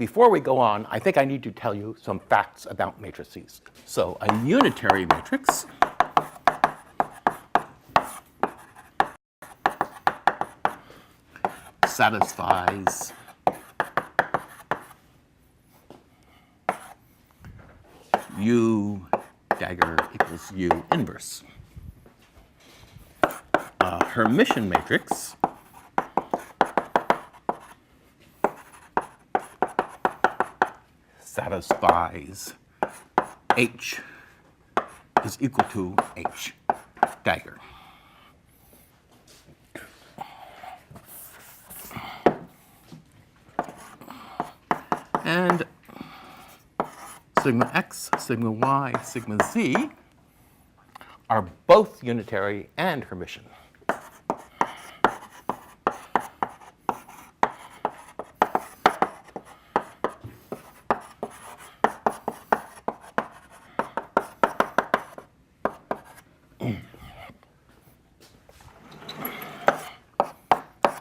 before we go on, I think I need to tell you some facts about matrices. So a unitary matrix satisfies U dagger equals U inverse. A Hermitian matrix satisfies H is equal to H dagger. And sigma x, sigma y, sigma z are both unitary and Hermitian.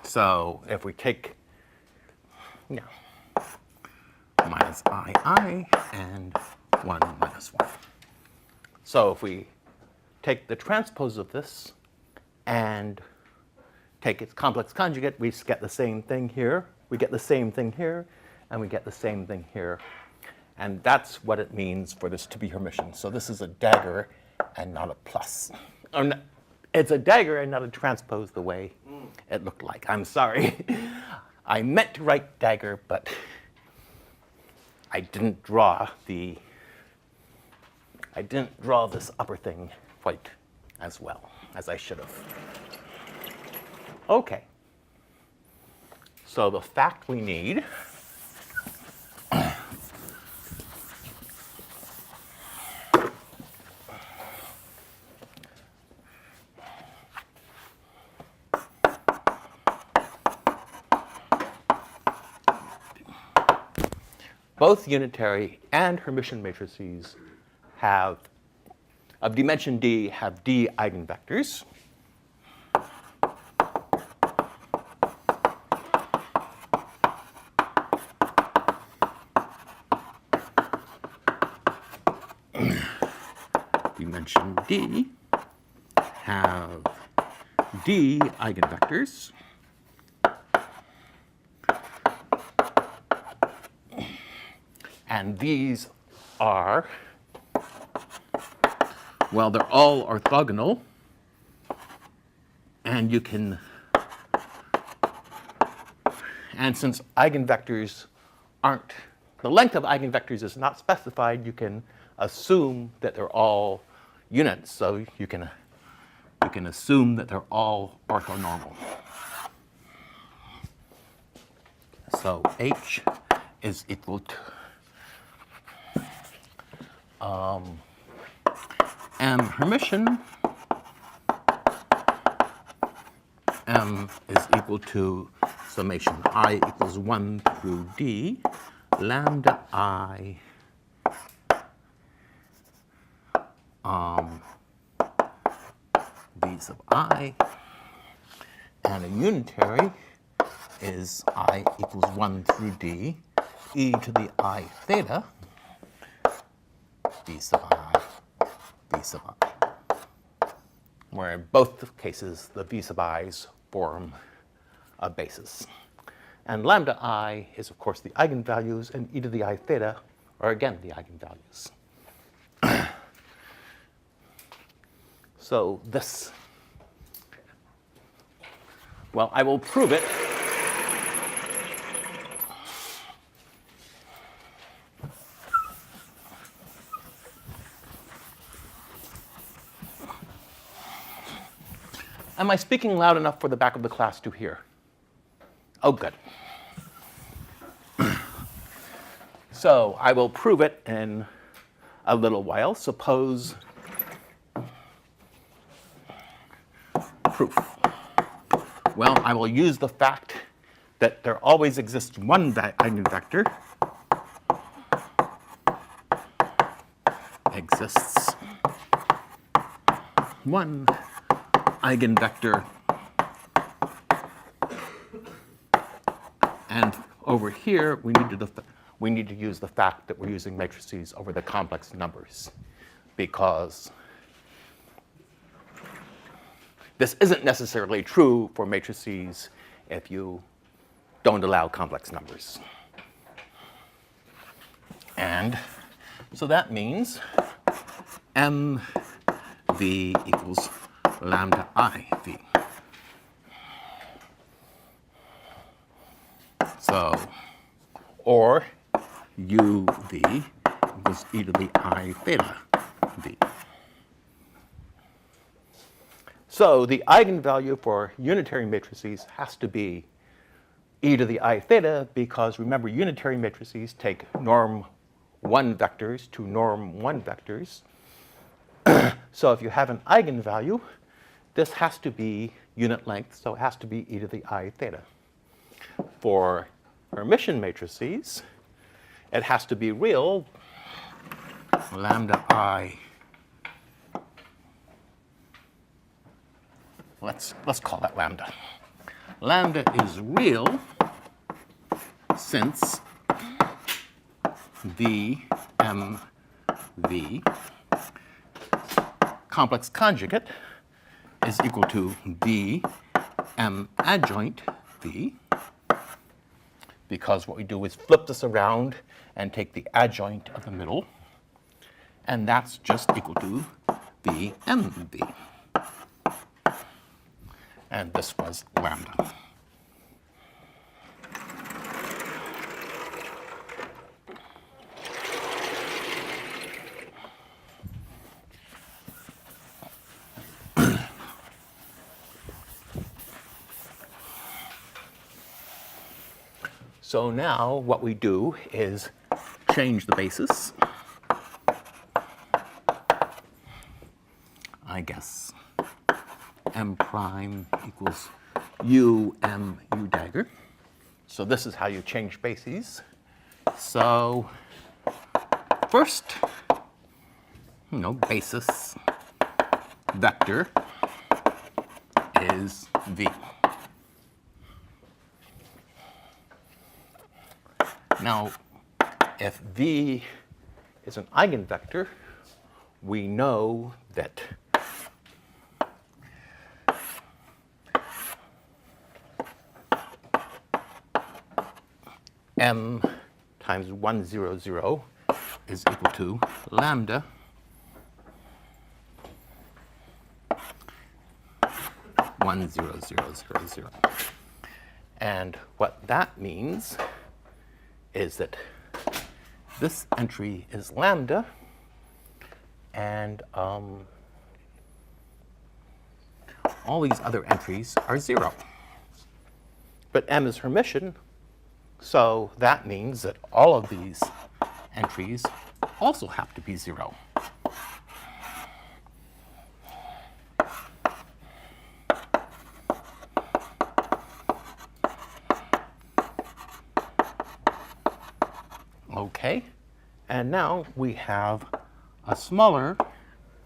So if we take minus I and 1 minus 1. So if we take the transpose of this and take its complex conjugate, we get the same thing here, we get the same thing here, and we get the same thing here. And that's what it means for this to be Hermitian. So this is a dagger and not a plus. Or no, it's a dagger and not a transpose the way it looked like. I'm sorry. I meant to write dagger, but I didn't draw this upper thing quite as well as I should have. Okay. So the fact we need both unitary and Hermitian matrices have, of dimension d, have d eigenvectors. Dimension d have d eigenvectors. And these are, well, they're all orthogonal. And you can, and since eigenvectors aren't, the length of eigenvectors is not specified, you can assume that they're all units. So you can assume that they're all orthonormal. So H is equal to M Hermitian. M is equal to summation I equals 1 through D, lambda I V sub I, and a unitary is I equals 1 through D, e to the I theta, V sub I, V sub I. Where in both cases, the V sub i's form a basis. And lambda I is, of course, the eigenvalues, and e to the I theta are, again, the eigenvalues. So this, well, I will prove it. Am I speaking loud enough for the back of the class to hear? Oh, good. So I will prove it in a little while. Suppose proof. Well, I will use the fact that there always exists one eigenvector. Exists one eigenvector, and over here we need to we need to use the fact that we're using matrices over the complex numbers, because this isn't necessarily true for matrices if you don't allow complex numbers. And so that means mv equals lambda iv. So, or uv equals e to the I theta v. So the eigenvalue for unitary matrices has to be e to the I theta, because remember, unitary matrices take norm 1 vectors to norm 1 vectors. So if you have an eigenvalue, this has to be unit length, so it has to be e to the I theta. For Hermitian matrices, it has to be real, lambda I. Let's call that lambda. Lambda is real since v m v complex conjugate is equal to v m adjoint v, because what we do is flip this around and take the adjoint of the middle, and that's just equal to v m v. And this was lambda. So now what we do is change the basis. I guess m prime equals u m u dagger. So this is how you change bases. So first, basis vector is v. Now, if v is an eigenvector, we know that m times 1, 0, 0 is equal to lambda (1, 0, 0, 0, 0). And what that means is that this entry is lambda, and all these other entries are 0. But m is Hermitian, so that means that all of these entries also have to be 0. Okay, and now we have a smaller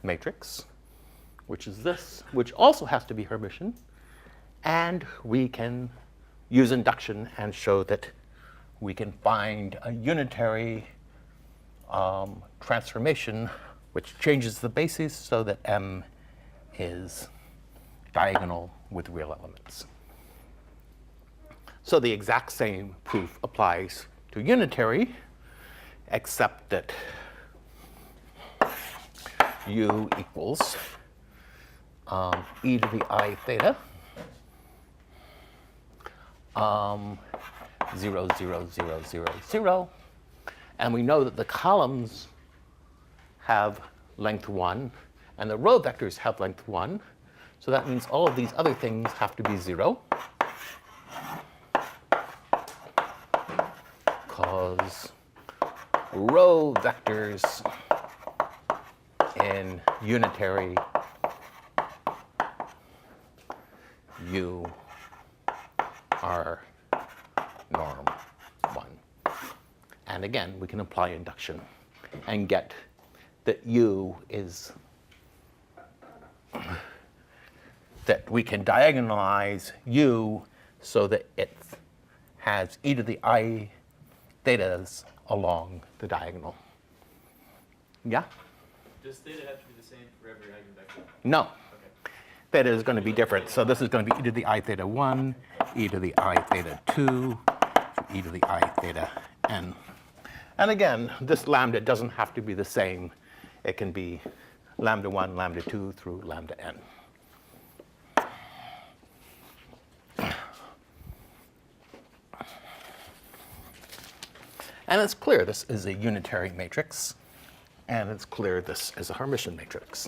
matrix, which is this, which also has to be Hermitian, and we can use induction and show that we can find a unitary transformation which changes the basis so that m is diagonal with real elements. So the exact same proof applies to unitary, except that u equals e to the I theta 0, 0, 0, 0, 0. And we know that the columns have length 1, and the row vectors have length 1. So that means all of these other things have to be 0. Because row vectors in unitary U are norm 1. And again, we can apply induction and get that U is, that we can diagonalize U so that it has e to the I thetas along the diagonal. Yeah? Does theta have to be the same for every eigenvector? No. Okay. Theta is going to be different. So this is going to be e to the I theta 1, e to the I theta 2, e to the I theta n. And again, this lambda doesn't have to be the same. It can be lambda 1, lambda 2 through lambda n. And it's clear this is a unitary matrix, and it's clear this is a Hermitian matrix.